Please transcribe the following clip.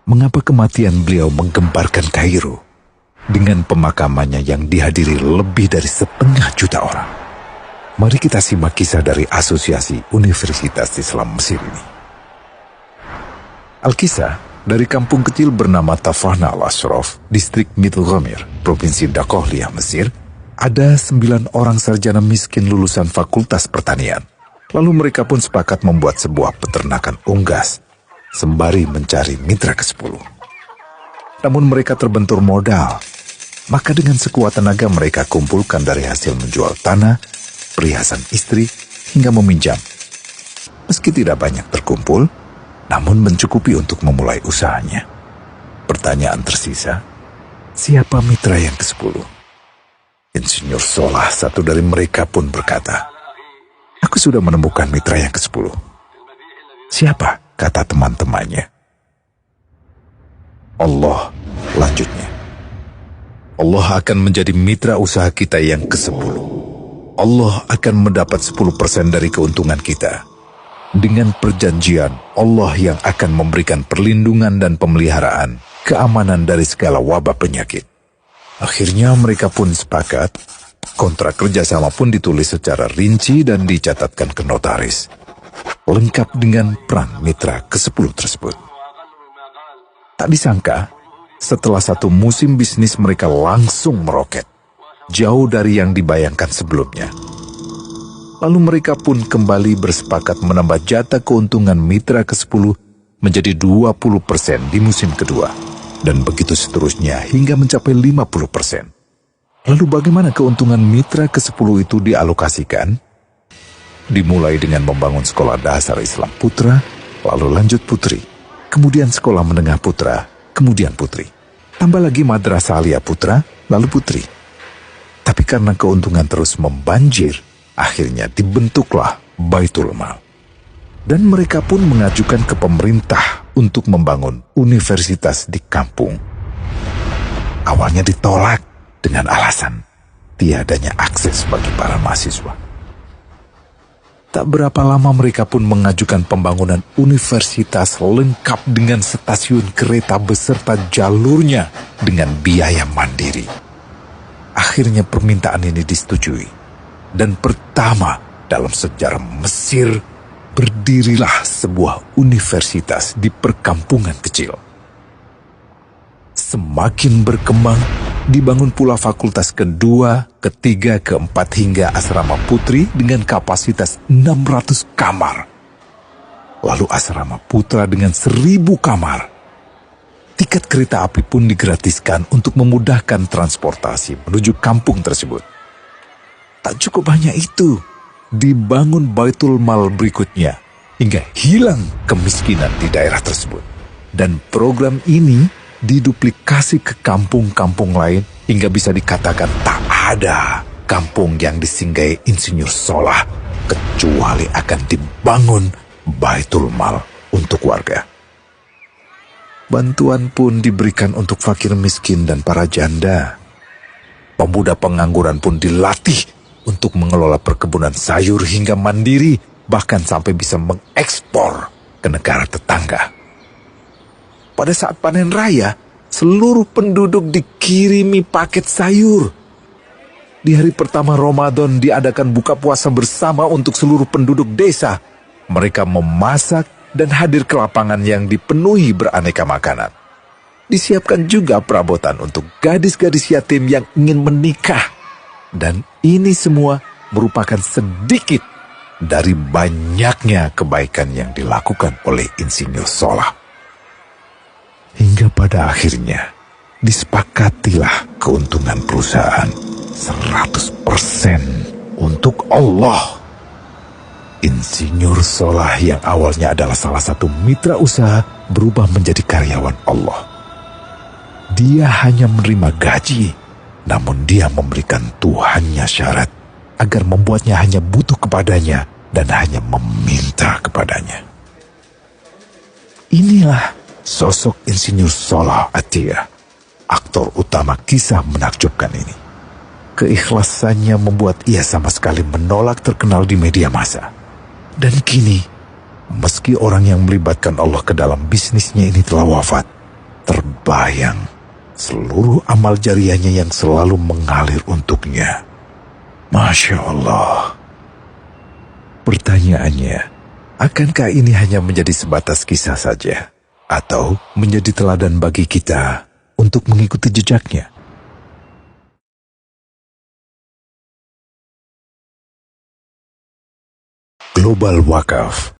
mengapa kematian beliau menggemparkan Kairo dengan pemakamannya yang dihadiri lebih dari 500.000 orang. Mari kita simak kisah dari Asosiasi Universitas Islam Mesir ini. Al-Kisah dari kampung kecil bernama Tafahna al-Ashraf, distrik Middle Ghamir, provinsi Dakohlia, Mesir, ada 9 orang sarjana miskin lulusan Fakultas Pertanian. Lalu mereka pun sepakat membuat sebuah peternakan unggas, sembari mencari mitra ke-10. Namun mereka terbentur modal. Maka dengan sekuat tenaga mereka kumpulkan dari hasil menjual tanah, perhiasan istri, hingga meminjam. Meski tidak banyak terkumpul, namun mencukupi untuk memulai usahanya. Pertanyaan tersisa, siapa mitra yang ke-10? Insinyur Solah, satu dari mereka pun berkata, "Aku sudah menemukan mitra yang ke-10. Siapa?" kata teman-temannya. "Allah," lanjutnya. "Allah akan menjadi mitra usaha kita yang ke-10. Allah akan mendapat 10% dari keuntungan kita. Dengan perjanjian, Allah yang akan memberikan perlindungan dan pemeliharaan, keamanan dari segala wabah penyakit." Akhirnya mereka pun sepakat. Kontrak kerjasama pun ditulis secara rinci dan dicatatkan ke notaris, lengkap dengan peran mitra ke-10 tersebut. Tak disangka, setelah 1 musim bisnis mereka langsung meroket, jauh dari yang dibayangkan sebelumnya. Lalu mereka pun kembali bersepakat menambah jatah keuntungan mitra ke-10 menjadi 20% di musim kedua, dan begitu seterusnya hingga mencapai 50%. Lalu bagaimana keuntungan mitra ke-10 itu dialokasikan? Dimulai dengan membangun sekolah dasar Islam putra, lalu lanjut putri, kemudian sekolah menengah putra, kemudian putri. Tambah lagi madrasah aliyah putra, lalu putri. Tapi karena keuntungan terus membanjir, akhirnya dibentuklah Baitul Mal. Dan mereka pun mengajukan ke pemerintah untuk membangun universitas di kampung. Awalnya ditolak dengan alasan tiadanya akses bagi para mahasiswa. Tak berapa lama mereka pun mengajukan pembangunan universitas lengkap dengan stasiun kereta beserta jalurnya dengan biaya mandiri. Akhirnya permintaan ini disetujui. Dan pertama dalam sejarah Mesir, berdirilah sebuah universitas di perkampungan kecil. Semakin berkembang, dibangun pula fakultas kedua, ketiga, keempat hingga asrama putri dengan kapasitas 600 kamar. Lalu asrama putra dengan 1000 kamar. Tiket kereta api pun digratiskan untuk memudahkan transportasi menuju kampung tersebut. Tak cukup hanya itu, dibangun Baitul Mal berikutnya hingga hilang kemiskinan di daerah tersebut. Dan program ini diduplikasi ke kampung-kampung lain hingga bisa dikatakan tak ada kampung yang disinggahi Insinyur Solah kecuali akan dibangun Baitul Mal untuk warga. Bantuan pun diberikan untuk fakir miskin dan para janda. Pemuda pengangguran pun dilatih untuk mengelola perkebunan sayur hingga mandiri, bahkan sampai bisa mengekspor ke negara tetangga. Pada saat panen raya, seluruh penduduk dikirimi paket sayur. Di hari pertama Ramadan diadakan buka puasa bersama untuk seluruh penduduk desa. Mereka memasak dan hadir ke lapangan yang dipenuhi beraneka makanan. Disiapkan juga perabotan untuk gadis-gadis yatim yang ingin menikah. Dan ini semua merupakan sedikit dari banyaknya kebaikan yang dilakukan oleh Insinyur Solah. Hingga pada akhirnya disepakatilah keuntungan perusahaan 100% untuk Allah. Insinyur Solah yang awalnya adalah salah satu mitra usaha berubah menjadi karyawan Allah. Dia hanya menerima gaji, namun dia memberikan Tuhannya syarat agar membuatnya hanya butuh kepadanya dan hanya meminta kepadanya. Inilah sosok Insinyur Solah Atiyah, aktor utama kisah menakjubkan ini. Keikhlasannya membuat ia sama sekali menolak terkenal di media massa. Dan kini, meski orang yang melibatkan Allah ke dalam bisnisnya ini telah wafat, terbayang seluruh amal jariahnya yang selalu mengalir untuknya. Masya Allah. Pertanyaannya, akankah ini hanya menjadi sebatas kisah saja? Atau menjadi teladan bagi kita untuk mengikuti jejaknya? Global Wakaf